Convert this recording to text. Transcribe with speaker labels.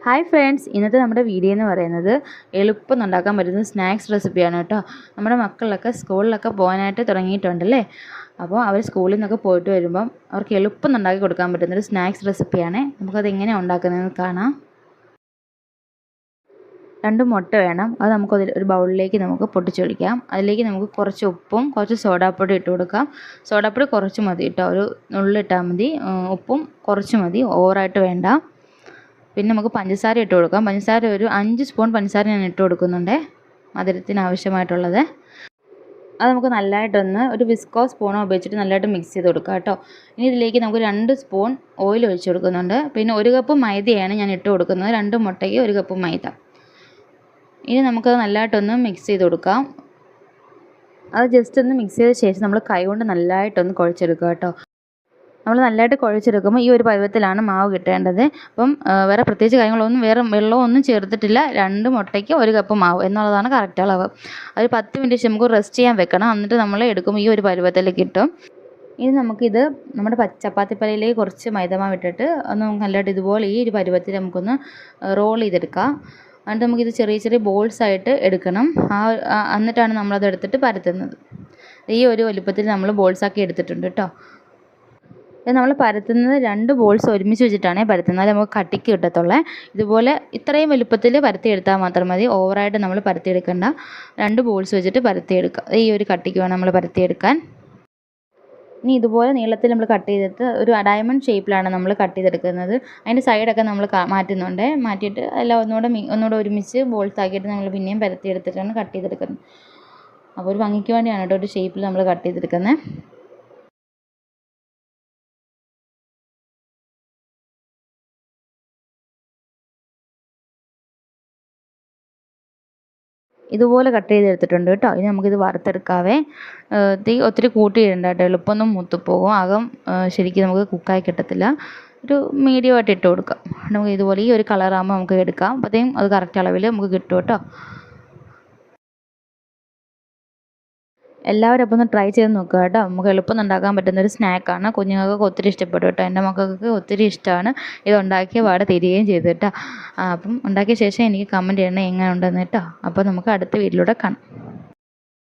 Speaker 1: Hi friends, ഇന്നത്തെ നമ്മുടെ video എന്ന് പറയുന്നത് എളുപ്പം ഉണ്ടാക്കാൻ പറ്റുന്ന സ്നാക്സ് റെസിപ്പിയാണ് കേട്ടോ. നമ്മുടെ മക്കളൊക്കെ സ്കൂളിലൊക്കെ പോകാനായിട്ട് തുടങ്ങിയിട്ടുണ്ടല്ലേ. അപ്പോൾ അവർ സ്കൂളിൽ നിന്നൊക്കെ പോയിട്ട് വരുമ്പം അവർക്ക് എളുപ്പം ഉണ്ടാക്കി കൊടുക്കാൻ പറ്റുന്നൊരു സ്നാക്സ് റെസിപ്പിയാണ്. നമുക്കത് എങ്ങനെയാണ് ഉണ്ടാക്കുന്നതെന്ന് കാണാം. 2 മുട്ട വേണം. അത് നമുക്ക് ഒരു ബൗളിലേക്ക് നമുക്ക് പൊട്ടിച്ചൊഴിക്കാം. അതിലേക്ക് നമുക്ക് കുറച്ച് ഉപ്പും കുറച്ച് സോഡാപ്പൊടി ഇട്ട് കൊടുക്കാം. സോഡാപ്പൊടി കുറച്ച് മതി കേട്ടോ, ഒരു നുള്ളിട്ടാൽ മതി. ഉപ്പും കുറച്ച് മതി, ഓവറായിട്ട് വേണ്ട. പിന്നെ നമുക്ക് പഞ്ചസാര ഇട്ട് കൊടുക്കാം. പഞ്ചസാര ഒരു 5 സ്പൂൺ പഞ്ചസാര ഞാൻ ഇട്ട് കൊടുക്കുന്നുണ്ട്, മധുരത്തിന് ആവശ്യമായിട്ടുള്ളത്. അത് നമുക്ക് നല്ലതായിട്ടൊന്ന് ഒരു വിസ്കോ സ്പൂണോ ഉപയോഗിച്ചിട്ട് നല്ലതായിട്ട് മിക്സ് ചെയ്ത് കൊടുക്കാം കേട്ടോ. ഇനി ഇതിലേക്ക് നമുക്ക് 2 സ്പൂൺ ഓയിൽ ഒഴിച്ച് കൊടുക്കുന്നുണ്ട്. പിന്നെ 1 കപ്പ് മൈദയാണ് ഞാൻ ഇട്ട് കൊടുക്കുന്നത്. 2 മുട്ടയ്ക്ക് 1 കപ്പ് മൈദ. ഇനി നമുക്കത് നല്ലതായിട്ടൊന്ന് മിക്സ് ചെയ്ത് കൊടുക്കാം. അത് ജസ്റ്റ് ഒന്ന് മിക്സ് ചെയ്ത ശേഷം നമ്മൾ കൈ കൊണ്ട് നല്ലതായിട്ടൊന്ന് കുഴച്ചെടുക്കുക കേട്ടോ. നമ്മൾ നല്ലതായിട്ട് കുഴച്ചെടുക്കുമ്പോൾ ഈ ഒരു പരുവത്തിലാണ് മാവ് കിട്ടേണ്ടത്. അപ്പം വേറെ പ്രത്യേകിച്ച് കാര്യങ്ങളൊന്നും, വേറെ വെള്ളമൊന്നും ചേർത്തിട്ടില്ല. 2 മുട്ടയ്ക്ക് 1 കപ്പ് മാവ് എന്നുള്ളതാണ് കറക്റ്റ് അളവ്. ഒരു 10 മിനിറ്റ് നമുക്ക് റെസ്റ്റ് ചെയ്യാൻ വെക്കണം. എന്നിട്ട് നമ്മൾ എടുക്കുമ്പോൾ ഈ ഒരു പരുവത്തിൽ കിട്ടും. ഇനി നമുക്കിത് നമ്മുടെ ചപ്പാത്തിപ്പലയിലേക്ക് കുറച്ച് മൈദമാവ് ഇട്ടിട്ട് ഒന്ന് നല്ലതായിട്ട് ഇതുപോലെ ഈ ഒരു പരുവത്തിൽ നമുക്കൊന്ന് റോൾ ചെയ്തെടുക്കാം. എന്നിട്ട് നമുക്കിത് ചെറിയ ചെറിയ ബോൾസ് ആയിട്ട് എടുക്കണം. എന്നിട്ടാണ് നമ്മളത് എടുത്തിട്ട് പരത്തുന്നത്. ഈ ഒരു വലുപ്പത്തിൽ നമ്മൾ ബോൾസാക്കി എടുത്തിട്ടുണ്ട് കേട്ടോ. ഇത് നമ്മൾ പരത്തുന്നത് 2 ബോൾസ് ഒരുമിച്ച് വെച്ചിട്ടാണ് പരത്തുന്നത്. നമുക്ക് കട്ടിക്ക് കിട്ടത്തുള്ളേ. ഇതുപോലെ ഇത്രയും വലുപ്പത്തിൽ പരത്തിയെടുത്താൽ മാത്രം മതി. ഓവറായിട്ട് നമ്മൾ പരത്തിയെടുക്കണ്ട. 2 ബോൾസ് വെച്ചിട്ട് പരത്തിയെടുക്കുക. ഈ ഒരു കട്ടിക്ക് വേണം നമ്മൾ പരത്തിയെടുക്കാൻ. ഇനി ഇതുപോലെ നീളത്തിൽ നമ്മൾ കട്ട് ചെയ്തിട്ട് ഒരു ഡയമണ്ട് ഷേപ്പിലാണ് നമ്മൾ കട്ട് ചെയ്തെടുക്കുന്നത്. അതിൻ്റെ സൈഡൊക്കെ നമ്മൾ മാറ്റുന്നുണ്ട്. മാറ്റിയിട്ട് എല്ലാം ഒന്നുകൂടെ ഒരുമിച്ച് ബോൾസ് ആക്കിയിട്ട് നമ്മൾ പിന്നെയും പരത്തിയെടുത്തിട്ടാണ് കട്ട് ചെയ്തെടുക്കുന്നത്. അപ്പോൾ ഒരു ഭംഗിക്ക് വേണ്ടിയാണ് കേട്ടോ ഒരു ഷേപ്പിൽ നമ്മൾ കട്ട് ചെയ്തെടുക്കുന്നത്. ഇതുപോലെ കട്ട് ചെയ്തെടുത്തിട്ടുണ്ട് കേട്ടോ. ഇനി നമുക്കിത് വറുത്തെടുക്കാവേ. തീ ഒത്തിരി കൂട്ടിയിടണ്ട കേട്ടോ, എളുപ്പമൊന്നും മൂത്തുപോകും. അകം ശരിക്കും നമുക്ക് കുക്കായി കിട്ടത്തില്ല. ഒരു മീഡിയമായിട്ട് ഇട്ട് കൊടുക്കാം. നമുക്ക് ഇതുപോലെ ഈ ഒരു കളറാകുമ്പോൾ നമുക്ക് എടുക്കാം. അപ്പോഴത്തേക്കും അത് കറക്റ്റ് അളവിൽ നമുക്ക് കിട്ടും കേട്ടോ. എല്ലാവരും അപ്പോൾ ഒന്ന് ട്രൈ ചെയ്ത് നോക്കുക കേട്ടോ. നമുക്ക് എളുപ്പം ഉണ്ടാക്കാൻ പറ്റുന്നൊരു സ്നാക്കാണ്. കുഞ്ഞുങ്ങൾക്കൊക്കെ ഒത്തിരി ഇഷ്ടപ്പെടും കേട്ടോ. എൻ്റെ മക്കൾക്ക് ഒത്തിരി ഇഷ്ടമാണ്. ഇത് ഉണ്ടാക്കിയ പാടെ തരികയും ചെയ്തു കേട്ടോ. അപ്പം ഉണ്ടാക്കിയ ശേഷം എനിക്ക് കമൻറ്റ് ചെയ്യണം എങ്ങനെ ഉണ്ടെന്ന് കേട്ടോ. അപ്പോൾ നമുക്ക് അടുത്ത വീഡിയോയിലൂടെ കാണാം.